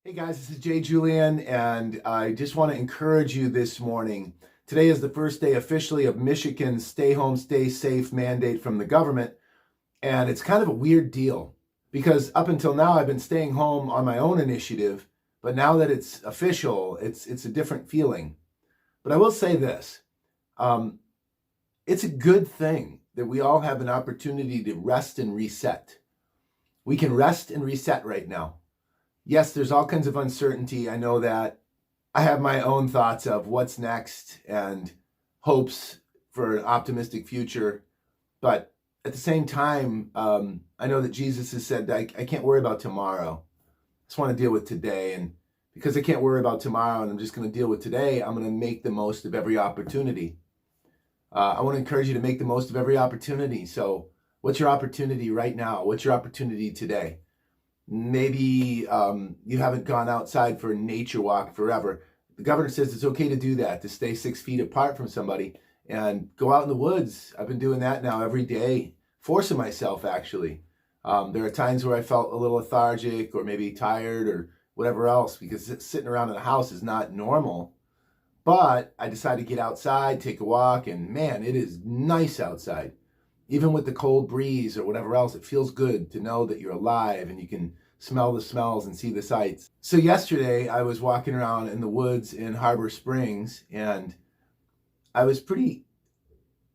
Hey guys, this is Jay Julian, and I just want to encourage you this morning. Today is the first day officially of Michigan's stay home, stay safe mandate from the government, and it's kind of a weird deal because up until now I've been staying home on my own initiative, but now that it's official, it's a different feeling. But I will say this, um, it's a good thing that we all have an opportunity to rest and reset. We can rest and reset right now. Yes, there's all kinds of uncertainty. I know that. I have my own thoughts of what's next and hopes for an optimistic future. But at the same time, I know that Jesus has said, I can't worry about tomorrow. I just want to deal with today. And because I can't worry about tomorrow and I'm just going to deal with today, I'm going to make the most of every opportunity. I want to encourage you to make the most of every opportunity. So, what's your opportunity right now? What's your opportunity today? Maybe you haven't gone outside for a nature walk forever. The governor says it's okay to do that, to stay 6 feet apart from somebody and go out in the woods. I've been doing that now every day, forcing myself actually. There are times where I felt a little lethargic or maybe tired or whatever else because sitting around in the house is not normal. But I decided to get outside, take a walk, and man, it is nice outside. Even with the cold breeze or whatever else, it feels good to know that you're alive and you can smell the smells and see the sights. So yesterday I was walking around in the woods in Harbor Springs and I was pretty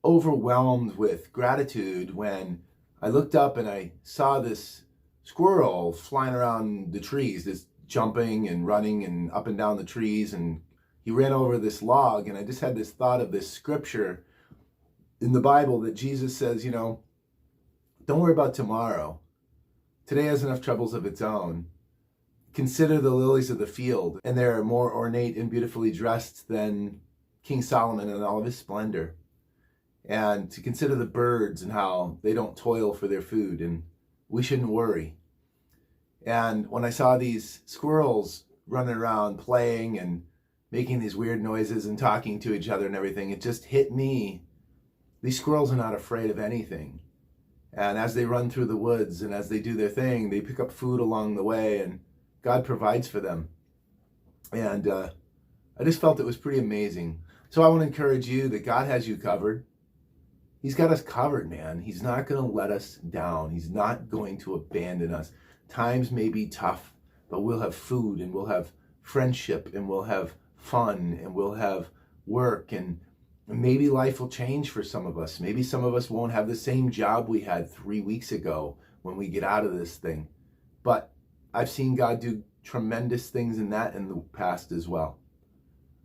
overwhelmed with gratitude when I looked up and I saw this squirrel flying around the trees, just jumping and running and up and down the trees, and he ran over this log, and I just had this thought of this scripture in the Bible that Jesus says, don't worry about tomorrow. Today has enough troubles of its own. Consider the lilies of the field, and they are more ornate and beautifully dressed than King Solomon in all of his splendor. And to consider the birds and how they don't toil for their food, and we shouldn't worry. And when I saw these squirrels running around playing and making these weird noises and talking to each other and everything, it just hit me. These squirrels are not afraid of anything. And as they run through the woods and as they do their thing, they pick up food along the way and God provides for them. And I just felt it was pretty amazing. So I want to encourage you that God has you covered. He's got us covered, man. He's not going to let us down. He's not going to abandon us. Times may be tough, but we'll have food and we'll have friendship and we'll have fun and we'll have work, and maybe life will change for some of us. Maybe some of us won't have the same job we had 3 weeks ago when we get out of this thing. But I've seen God do tremendous things in the past as well.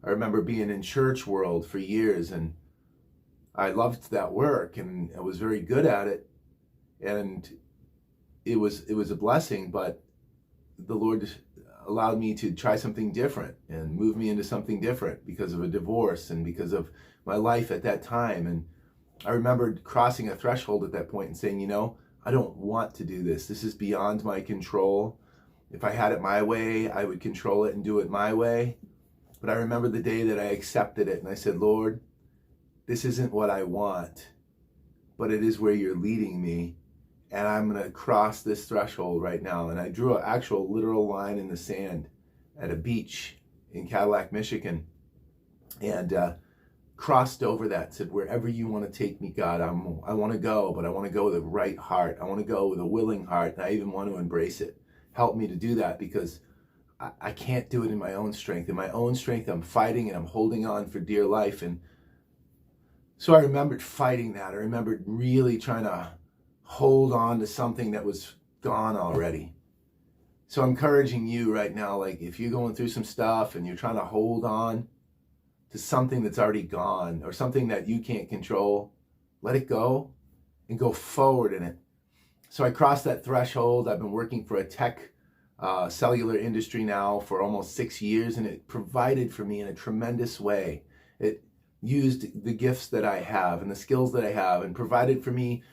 I remember being in church world for years, and I loved that work and I was very good at it. And it was a blessing, but the Lord allowed me to try something different and move me into something different because of a divorce and because of my life at that time. And I remembered crossing a threshold at that point and saying, I don't want to do this. This is beyond my control. If I had it my way, I would control it and do it my way. But I remember the day that I accepted it and I said, Lord, this isn't what I want, but it is where you're leading me. And I'm going to cross this threshold right now. And I drew an actual literal line in the sand at a beach in Cadillac, Michigan. And crossed over that, said, wherever you want to take me, God, I want to go, but I want to go with a right heart. I want to go with a willing heart. And I even want to embrace it. Help me to do that because I can't do it in my own strength. In my own strength, I'm fighting and I'm holding on for dear life. And so I remembered fighting that. I remembered really trying to hold on to something that was gone already. So I'm encouraging you right now, like if you're going through some stuff and you're trying to hold on to something that's already gone or something that you can't control, let it go and go forward in it. So I crossed that threshold. I've been working for a tech cellular industry now for almost 6 years, and it provided for me in a tremendous way. It used the gifts that I have and the skills that I have and provided for me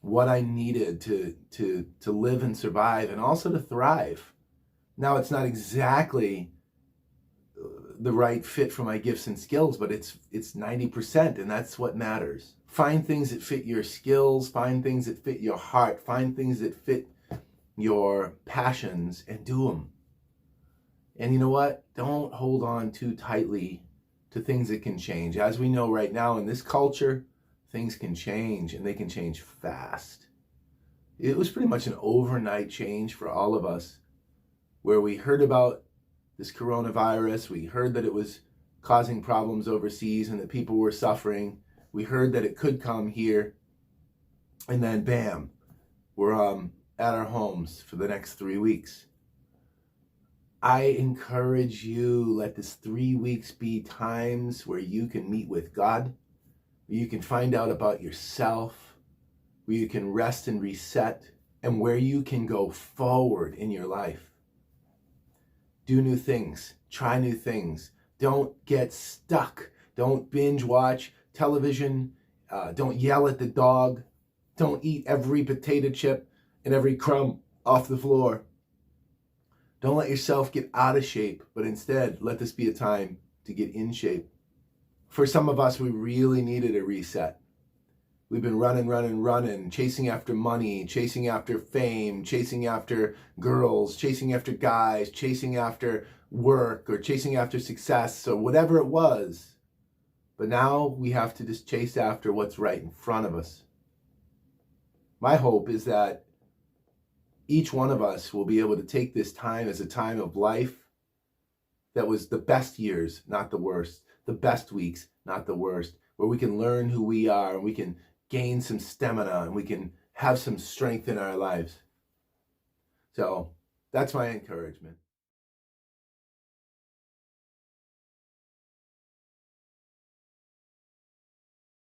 what I needed to live and survive and also to thrive. Now, it's not exactly the right fit for my gifts and skills, but it's 90%, and that's what matters. Find things that fit your skills, find things that fit your heart, find things that fit your passions and do them. And you know what? Don't hold on too tightly to things that can change. As we know right now in this culture, things can change and they can change fast. It was pretty much an overnight change for all of us, where we heard about this coronavirus. We heard that it was causing problems overseas and that people were suffering. We heard that it could come here. And then bam, we're at our homes for the next 3 weeks. I encourage you, let this 3 weeks be times where you can meet with God, where you can find out about yourself, where you can rest and reset, and where you can go forward in your life. Do new things, try new things. Don't get stuck. Don't binge watch television. Don't yell at the dog. Don't eat every potato chip and every crumb off the floor. Don't let yourself get out of shape, but instead let this be a time to get in shape. For some of us, we really needed a reset. We've been running, chasing after money, chasing after fame, chasing after girls, chasing after guys, chasing after work, or chasing after success, or whatever it was. But now we have to just chase after what's right in front of us. My hope is that each one of us will be able to take this time as a time of life that was the best years, not the worst, the best weeks, not the worst, where we can learn who we are and we can gain some stamina and we can have some strength in our lives. So that's my encouragement.